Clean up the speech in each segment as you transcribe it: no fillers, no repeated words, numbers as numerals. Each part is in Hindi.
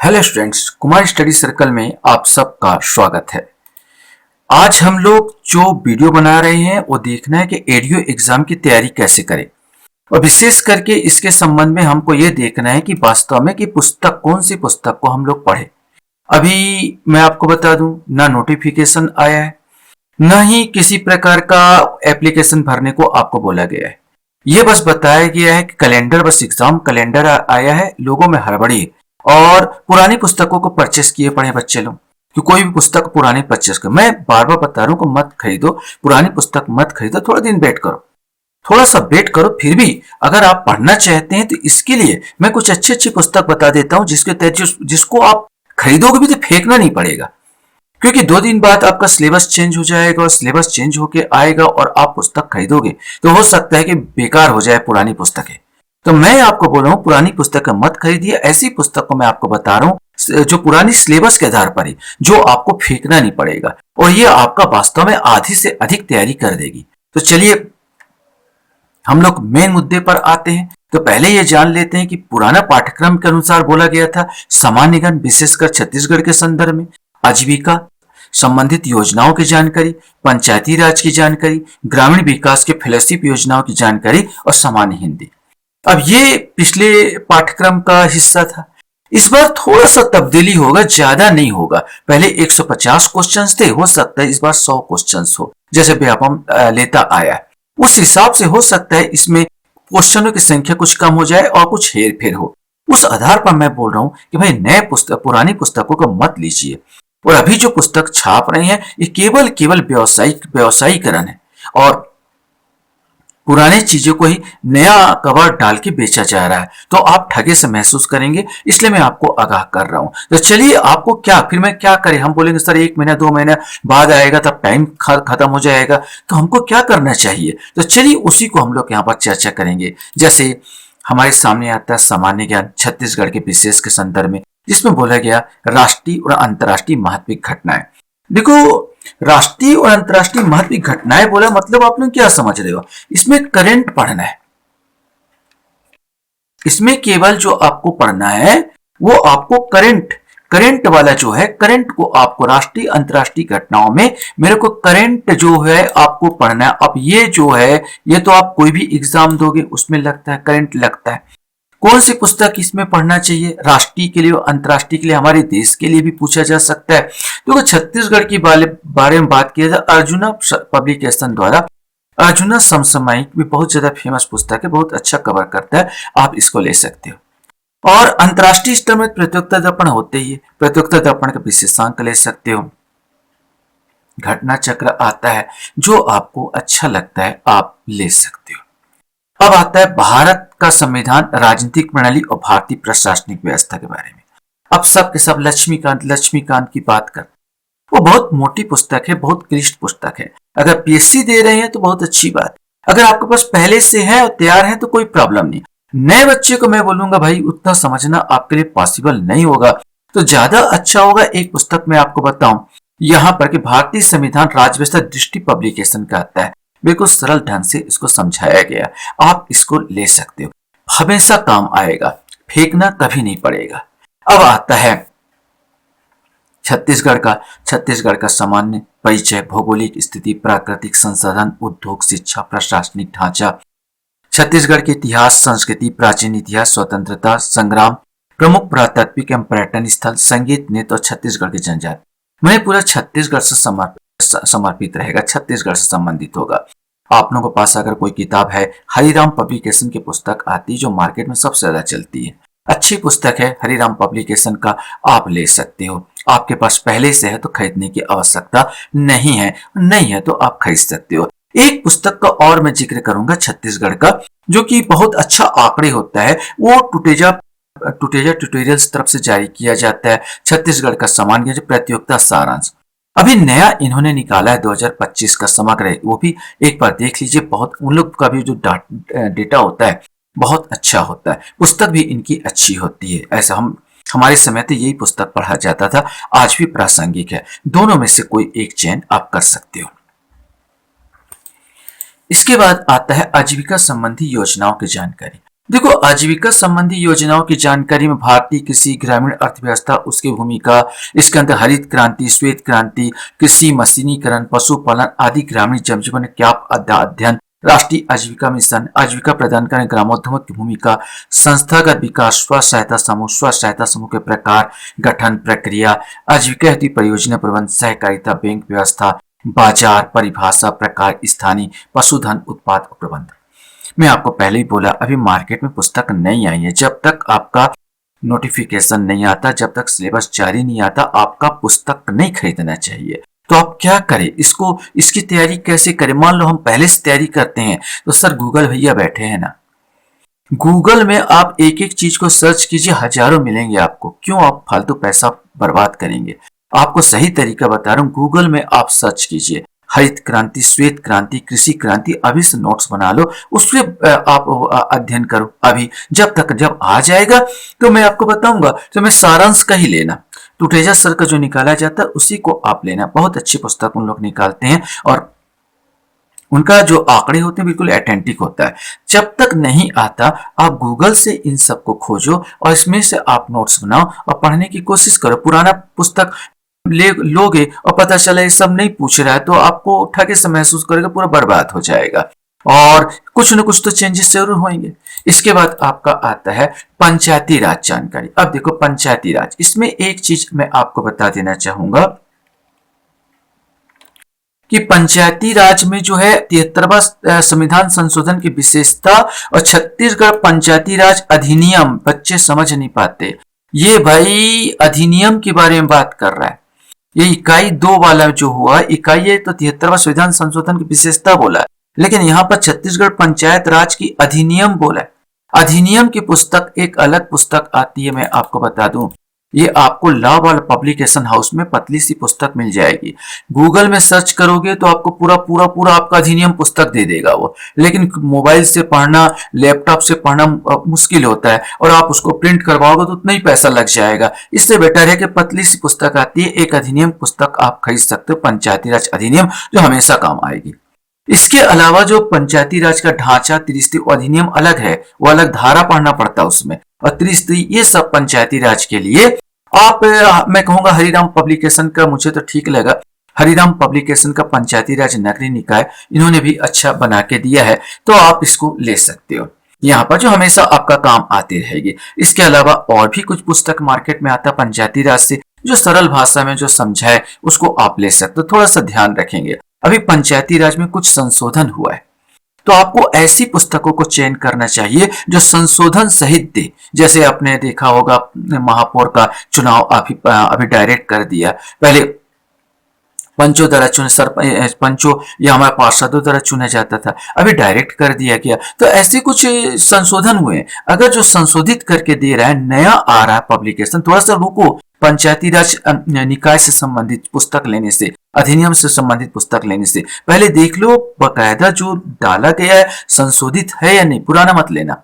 Hello students, Kumar study circle में आप सबका स्वागत है। आज हम लोग जो वीडियो बना रहे हैं वो देखना है कि एडीओ एग्जाम की तैयारी कैसे करें और विशेष करके इसके संबंध में हमको ये देखना है कि वास्तव में कि पुस्तक कौन सी पुस्तक को हम लोग पढ़े। अभी मैं आपको बता दूं, ना नोटिफिकेशन आया है, ना ही किसी प्रकार का एप्लीकेशन भरने को आपको बोला गया है। ये बस बताया गया है कि कैलेंडर, बस एग्जाम कैलेंडर आया है, लोगों में हड़बड़ी है और पुरानी पुस्तकों को परचेस किए पड़े बच्चे लोग कि कोई भी पुस्तक पुरानी परचेस कर। मैं बार बार बता रहा हूं कि मत खरीदो, पुरानी पुस्तक मत खरीदो, थोड़ा दिन वेट करो, थोड़ा सा वेट करो। फिर भी अगर आप पढ़ना चाहते हैं तो इसके लिए मैं कुछ अच्छी अच्छी पुस्तक बता देता हूं जिसके तहत जिसको आप खरीदोगे भी तो फेंकना नहीं पड़ेगा, क्योंकि 2 दिन बाद आपका सिलेबस चेंज हो जाएगा और सिलेबस चेंज होके आएगा और आप पुस्तक खरीदोगे तो हो सकता है कि बेकार हो जाए पुरानी पुस्तकें। तो मैं आपको बोल रहा हूं पुरानी पुस्तक मत खरीदिए, ऐसी पुस्तक को मैं आपको बता रहा हूं जो पुरानी सिलेबस के आधार पर है, जो आपको फेंकना नहीं पड़ेगा और ये आपका वास्तव में आधी से अधिक तैयारी कर देगी। तो चलिए हम लोग मेन मुद्दे पर आते हैं। तो पहले ये जान लेते हैं कि पुराना पाठ्यक्रम के अनुसार बोला गया था सामान्य ज्ञान, विशेषकर छत्तीसगढ़ के संदर्भ में आजीविका संबंधित योजनाओं की जानकारी, पंचायती राज की जानकारी, ग्रामीण विकास के फेलोशिप योजनाओं की जानकारी और सामान्य हिंदी। अब ये पिछले पाठ्यक्रम का हिस्सा था। इस बार थोड़ा सा तब्दीली होगा, ज्यादा नहीं होगा। पहले 150 क्वेश्चंस थे, हो सकता है इस बार 100 क्वेश्चंस हो, जैसे व्यापम लेता आया उस हिसाब से हो सकता है इसमें क्वेश्चनों की संख्या कुछ कम हो जाए और कुछ हेर फेर हो। उस आधार पर मैं बोल रहा हूं कि भाई नए पुस्तक पुरानी पुस्तकों को मत लीजिए और अभी जो पुस्तक छाप रहे हैं ये केवल व्यवसायीकरण है और पुराने चीजों को ही नया कवर डाल के बेचा जा रहा है, तो आप ठगे से महसूस करेंगे, इसलिए मैं आपको आगाह कर रहा हूं। तो चलिए आपको फिर मैं क्या करें। हम बोलेंगे सर 1 महीना 2 महीना बाद आएगा तब टाइम खत्म हो जाएगा, तो हमको क्या करना चाहिए। तो चलिए उसी को हम लोग यहाँ पर चर्चा करेंगे। जैसे हमारे सामने आता है सामान्य ज्ञान छत्तीसगढ़ के विशेष के संदर्भ में, जिसमें बोला गया राष्ट्रीय और अंतर्राष्ट्रीय महत्व की घटनाएं। देखो राष्ट्रीय और अंतर्राष्ट्रीय महत्व की घटनाएं बोला मतलब आप लोग क्या समझ रहे हो, इसमें करंट पढ़ना है। इसमें केवल जो आपको पढ़ना है वो आपको करंट वाला जो है, करंट को आपको राष्ट्रीय अंतर्राष्ट्रीय घटनाओं में मेरे को करंट जो है आपको पढ़ना है। अब ये जो है ये तो आप कोई भी एग्जाम दोगे उसमें लगता है, करंट लगता है। कौन सी पुस्तक इसमें पढ़ना चाहिए, राष्ट्रीय के लिए और अंतर्राष्ट्रीय के लिए, हमारे देश के लिए भी पूछा जा सकता है। तो छत्तीसगढ़ के बारे में बात किया जाए, अर्जुना पब्लिकेशन द्वारा अर्जुना समसामयिक भी बहुत ज्यादा फेमस पुस्तक है, बहुत अच्छा कवर करता है, आप इसको ले सकते हो। और अंतर्राष्ट्रीय स्तर में प्रतियोगिता दर्पण होते ही है, प्रतियोगिता दर्पण का विशेषांक ले सकते हो। घटना चक्र आता है, जो आपको अच्छा लगता है आप ले सकते हो। अब आता है भारत का संविधान, राजनीतिक प्रणाली और भारतीय प्रशासनिक व्यवस्था के बारे में। अब सब के सब लक्ष्मीकांत की बात कर, वो बहुत मोटी पुस्तक है, बहुत क्लिष्ट पुस्तक है। अगर पीएससी दे रहे हैं तो बहुत अच्छी बात, अगर आपके पास पहले से है और तैयार है तो कोई प्रॉब्लम नहीं। नए बच्चे को मैं बोलूंगा भाई उतना समझना आपके लिए पॉसिबल नहीं होगा, तो ज्यादा अच्छा होगा एक पुस्तक मैं आपको बताऊं यहाँ पर कि भारतीय संविधान राज्य व्यवस्था दृष्टि पब्लिकेशन का आता है, बिल्कुल सरल ढंग से इसको समझाया गया, आप इसको ले सकते हो, हमेशा काम आएगा, फेंकना कभी नहीं पड़ेगा। अब आता है छत्तीसगढ़ का सामान्य परिचय, भौगोलिक स्थिति, प्राकृतिक संसाधन, उद्योग, शिक्षा, प्रशासनिक ढांचा, छत्तीसगढ़ के इतिहास, संस्कृति, प्राचीन इतिहास, स्वतंत्रता संग्राम, प्रमुख पुरातात्विक एवं पर्यटन स्थल, संगीत, नृत्य और छत्तीसगढ़ की जनजाति। मैं पूरा छत्तीसगढ़ से समर्पित रहेगा, छत्तीसगढ़ से संबंधित होगा। आप लोगों के पास अगर कोई किताब है, हरिराम पब्लिकेशन की पुस्तक आती है जो मार्केट में सबसे ज्यादा चलती है, अच्छी पुस्तक है हरिराम पब्लिकेशन का, आप ले सकते हो। आपके पास पहले से है तो खरीदने की आवश्यकता नहीं है तो आप खरीद सकते हो। एक पुस्तक का और मैं जिक्र करूंगा छत्तीसगढ़ का, जो कि बहुत अच्छा आंकड़े होता है, वो टुटेजा ट्यूटोरियल्स तरफ से जारी किया जाता है, छत्तीसगढ़ का सामान्य प्रतियोगिता सारांश। अभी नया इन्होंने निकाला है 2025 का समग्र, वो भी एक बार देख लीजिए। बहुत उन लोग का भी जो डेटा होता है बहुत अच्छा होता है, पुस्तक भी इनकी अच्छी होती है। ऐसा हमारे समय तो यही पुस्तक पढ़ा जाता था, आज भी प्रासंगिक है। दोनों में से कोई एक चयन आप कर सकते हो। इसके बाद आता है आजीविका संबंधी योजनाओं की जानकारी। देखो, आजीविका संबंधी योजनाओं की जानकारी में भारतीय कृषि, ग्रामीण अर्थव्यवस्था, उसकी भूमिका, इसके अंदर हरित क्रांति, श्वेत क्रांति, कृषि मशीनीकरण, पशुपालन आदि, ग्रामीण जनजीवन क्या अध्ययन, राष्ट्रीय आजीविका मिशन, आजीविका प्रदान करने ग्रामोद्यमों की भूमिका, संस्थागत विकास, स्व सहायता समूह के प्रकार, गठन, प्रक्रिया, आजीविका हेतु परियोजना प्रबंध, सहकारिता, बैंक व्यवस्था, बाजार परिभाषा, प्रकार, स्थानीय पशुधन उत्पाद प्रबंध। मैं आपको पहले ही बोला, अभी मार्केट में पुस्तक नहीं आई है। जब तक आपका नोटिफिकेशन नहीं आता, जब तक सिलेबस जारी नहीं आता, आपका पुस्तक नहीं खरीदना चाहिए। तो आप क्या करें, इसकी तैयारी कैसे करें? मान लो हम पहले से तैयारी करते हैं, तो सर गूगल भैया बैठे हैं ना, गूगल में आप एक एक चीज को सर्च कीजिए, हजारों मिलेंगे आपको। क्यों आप फालतू पैसा बर्बाद करेंगे? आपको सही तरीका बता रहा हूं, गूगल में आप सर्च कीजिए हरित क्रांति, श्वेत क्रांति, कृषि क्रांति, अभी से नोट्स बना लो, उससे आप अध्ययन करो। अभी जब आ जाएगा तो मैं आपको बताऊंगा, तो मैं सारांश का ही लेना, टुटेजा सर का जो निकाला जाता है उसी को आप लेना। बहुत अच्छी पुस्तक उन लोग निकालते हैं और उनका जो आंकड़े होते हैं बिल्कुल ऑथेंटिक होता है। जब तक नहीं आता, आप गूगल से इन सबको खोजो और इसमें से आप नोट्स बनाओ और पढ़ने की कोशिश करो। पुराना पुस्तक लोगे और पता चला ये सब नहीं पूछ रहा है, तो आपको ठगे से महसूस करेगा, पूरा बर्बाद हो जाएगा और कुछ न कुछ तो चेंजेस जरूर होंगे। इसके बाद आपका आता है पंचायती राज जानकारी। अब देखो पंचायती राज, इसमें एक चीज मैं आपको बता देना चाहूंगा कि पंचायती राज में जो है 73वां संविधान संशोधन की विशेषता और छत्तीसगढ़ पंचायती राज अधिनियम, बच्चे समझ नहीं पाते। ये भाई अधिनियम के बारे में बात कर रहा है। ये इकाई 2 वाला जो हुआ, इकाई है तो 73वां संविधान संशोधन की विशेषता बोला है, लेकिन यहाँ पर छत्तीसगढ़ पंचायत राज की अधिनियम बोला है। अधिनियम की पुस्तक एक अलग पुस्तक आती है, मैं आपको बता दूं, ये आपको लॉ वाला पब्लिकेशन हाउस में पतली सी पुस्तक मिल जाएगी। गूगल में सर्च करोगे तो आपको पूरा आपका अधिनियम पुस्तक दे देगा वो, लेकिन मोबाइल से पढ़ना, लैपटॉप से पढ़ना मुश्किल होता है और आप उसको प्रिंट करवाओगे तो उतना ही पैसा लग जाएगा। इससे बेटर है कि पतली सी पुस्तक आती है, एक अधिनियम पुस्तक आप खरीद सकते हो, पंचायती राज अधिनियम, जो हमेशा काम आएगी। इसके अलावा जो पंचायती राज का ढांचा, त्रिस्तरीय अधिनियम अलग है, वो अलग धारा पढ़ना पड़ता है उसमें, और त्रिस्तरीय, ये सब पंचायती राज के लिए आप, मैं कहूंगा हरिराम पब्लिकेशन का मुझे तो ठीक लगा, हरिराम पब्लिकेशन का पंचायती राज नगरीय निकाय, इन्होंने भी अच्छा बना के दिया है, तो आप इसको ले सकते हो यहाँ पर, जो हमेशा आपका काम आती रहेगी। इसके अलावा और भी कुछ पुस्तक मार्केट में आता है पंचायती राज से, जो सरल भाषा में जो समझाए उसको आप ले सकते हो। थोड़ा सा ध्यान रखेंगे, अभी पंचायती राज में कुछ संशोधन हुआ है, तो आपको ऐसी पुस्तकों को चयन करना चाहिए जो संशोधन सहित दे। जैसे आपने देखा होगा महापौर का चुनाव अभी डायरेक्ट कर दिया, पहले पंचों द्वारा चुने, पंचों या हमारे पार्षदों द्वारा चुना जाता था, अभी डायरेक्ट कर दिया गया। तो ऐसे कुछ संशोधन हुए। अगर जो संशोधित करके दे रहा है, नया आ रहा है पब्लिकेशन, थोड़ा सा रुको, पंचायती राज निकाय से संबंधित पुस्तक लेने से, अधिनियम से संबंधित पुस्तक लेने से पहले देख लो बकायदा जो डाला गया है संशोधित है या नहीं। पुराना मत लेना,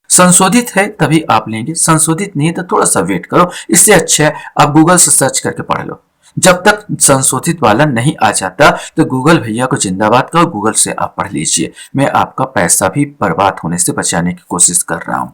संशोधित है तभी आप लेंगे, संशोधित नहीं है तो थोड़ा सा वेट करो। इससे अच्छा है आप गूगल से सर्च करके पढ़ लो। जब तक संशोधित वाला नहीं आ जाता तो गूगल भैया को जिंदाबाद करो, गूगल से आप पढ़ लीजिए। मैं आपका पैसा भी बर्बाद होने से बचाने की कोशिश कर रहा हूं।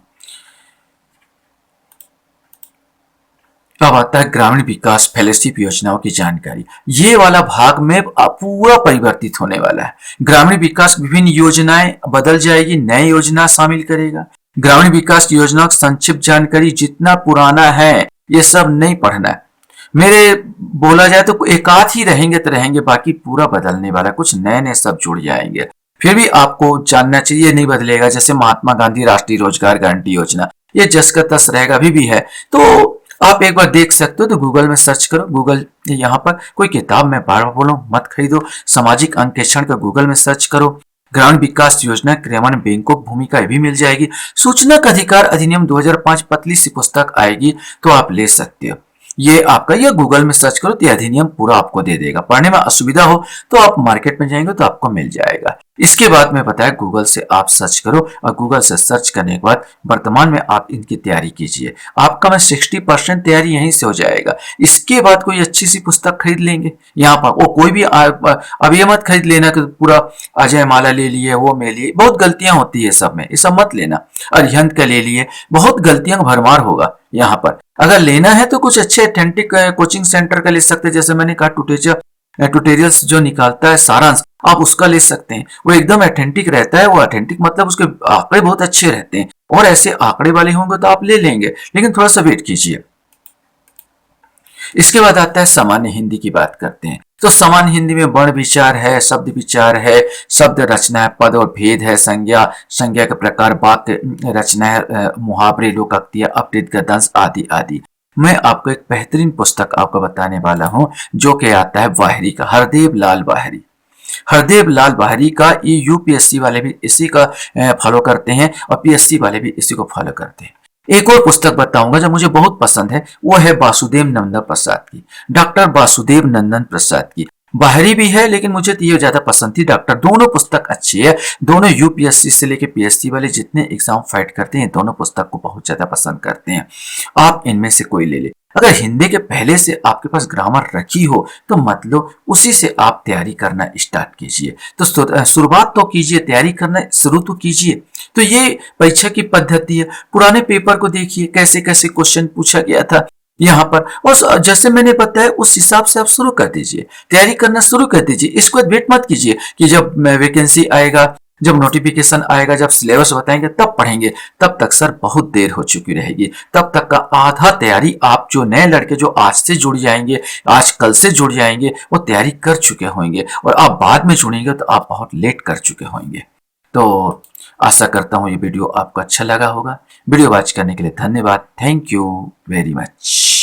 अब आता है ग्रामीण विकास फेलोशिप योजनाओं की जानकारी। ये वाला भाग में पूरा परिवर्तित होने वाला है। ग्रामीण विकास विभिन्न योजनाएं बदल जाएगी, नए योजना शामिल करेगा। ग्रामीण विकास योजना की संक्षिप्त जानकारी, जितना पुराना है ये सब नहीं पढ़ना है। मेरे बोला जाए तो एक आध ही रहेंगे तो रहेंगे, बाकी पूरा बदलने वाला, कुछ नए नए सब जुड़ जाएंगे। फिर भी आपको जानना चाहिए, नहीं बदलेगा। जैसे महात्मा गांधी राष्ट्रीय रोजगार गारंटी योजना, ये जस का तस रहेगा, अभी भी है, तो आप एक बार देख सकते हो। तो गूगल में सर्च करो, गूगल यहाँ पर कोई किताब मैं बार बार बोलूं मत खरीदो, सामाजिक अंकेक्षण का गूगल में सर्च करो, ग्रामीण विकास योजना क्रियान्वयन बैंकों की भूमिका भी मिल जाएगी। सूचना का अधिकार अधिनियम 2005 पतली सी पुस्तक आएगी, तो आप ले सकते हो। ये आपका, ये गूगल में सर्च करो तो अधिनियम पूरा आपको दे देगा। पढ़ने में असुविधा हो तो आप मार्केट में जाएंगे तो आपको मिल जाएगा। इसके बाद में बताया गूगल से आप सर्च करो और गूगल से सर्च करने के बाद वर्तमान में आप इनकी तैयारी कीजिए। आपका मैं 60% तैयारी यहीं से हो जाएगा। इसके बाद कोई अच्छी सी पुस्तक खरीद लेंगे यहाँ पर। वो कोई भी अब ये मत खरीद लेना कि पूरा अजय माला ले लिए, वो में लिए, बहुत गलतियां होती है सब में, ये सब मत लेना। अरिहंत का ले लिए, बहुत गलतियां भरमार होगा यहाँ पर। अगर लेना है तो कुछ अच्छे ऑथेंटिक कोचिंग सेंटर का ले सकते हैं, जैसे मैंने कहा ट्यूटोरियल्स जो निकालता है सारांश, आप उसका ले सकते हैं। वो एकदम ऑथेंटिक रहता है। वो ऑथेंटिक मतलब उसके आंकड़े बहुत अच्छे रहते हैं, और ऐसे आंकड़े वाले होंगे तो आप ले लेंगे, लेकिन थोड़ा सा वेट कीजिए। इसके बाद आता है सामान्य हिंदी की बात करते हैं। तो सामान्य हिंदी में वर्ण विचार है, शब्द विचार है, शब्द रचना है, पद और भेद है, संज्ञा, संज्ञा के प्रकार, वाक्य रचना है, मुहावरे, लोकोक्तियां, अपठित गद्यांश आदि आदि। मैं आपको एक बेहतरीन पुस्तक आपको बताने वाला हूं, जो कि आता है बाहरी का, हरदेव लाल बाहरी। हरदेव लाल बाहरी का ये यूपीएससी वाले भी इसी का फॉलो करते हैं, और पीएससी वाले भी इसी को फॉलो करते हैं। एक और पुस्तक बताऊंगा जो मुझे बहुत पसंद है, वो है वासुदेव नंदन प्रसाद की, डॉक्टर वासुदेव नंदन प्रसाद की। बाहरी भी है, लेकिन मुझे तो ये ज्यादा पसंद थी डॉक्टर। दोनों पुस्तक अच्छी है। दोनों यूपीएससी से लेके पीएससी वाले जितने एग्जाम फाइट करते हैं, दोनों पुस्तक को बहुत ज्यादा पसंद करते हैं। आप इनमें से कोई ले ले। अगर हिंदी के पहले से आपके पास ग्रामर रखी हो तो मतलब उसी से आप तैयारी करना स्टार्ट कीजिए। तो शुरुआत तो कीजिए, तैयारी करना शुरू तो कीजिए। तो ये परीक्षा की पद्धति है। पुराने पेपर को देखिए, कैसे कैसे क्वेश्चन पूछा गया था यहाँ पर, और जैसे मैंने बताया उस हिसाब से आप शुरू कर दीजिए, तैयारी करना शुरू कर दीजिए। इसको वेट मत कीजिए कि जब वैकेंसी आएगा, जब नोटिफिकेशन आएगा, जब सिलेबस बताएंगे तब पढ़ेंगे। तब तक सर बहुत देर हो चुकी रहेगी। तब तक का आधा तैयारी आप, जो नए लड़के जो आज से जुड़ जाएंगे, आज कल से जुड़ जाएंगे, वो तैयारी कर चुके होंगे, और आप बाद में जुड़ेंगे तो आप बहुत लेट कर चुके होंगे। तो आशा करता हूँ ये वीडियो आपको अच्छा लगा होगा। वीडियो वॉच करने के लिए धन्यवाद। Thank you very much.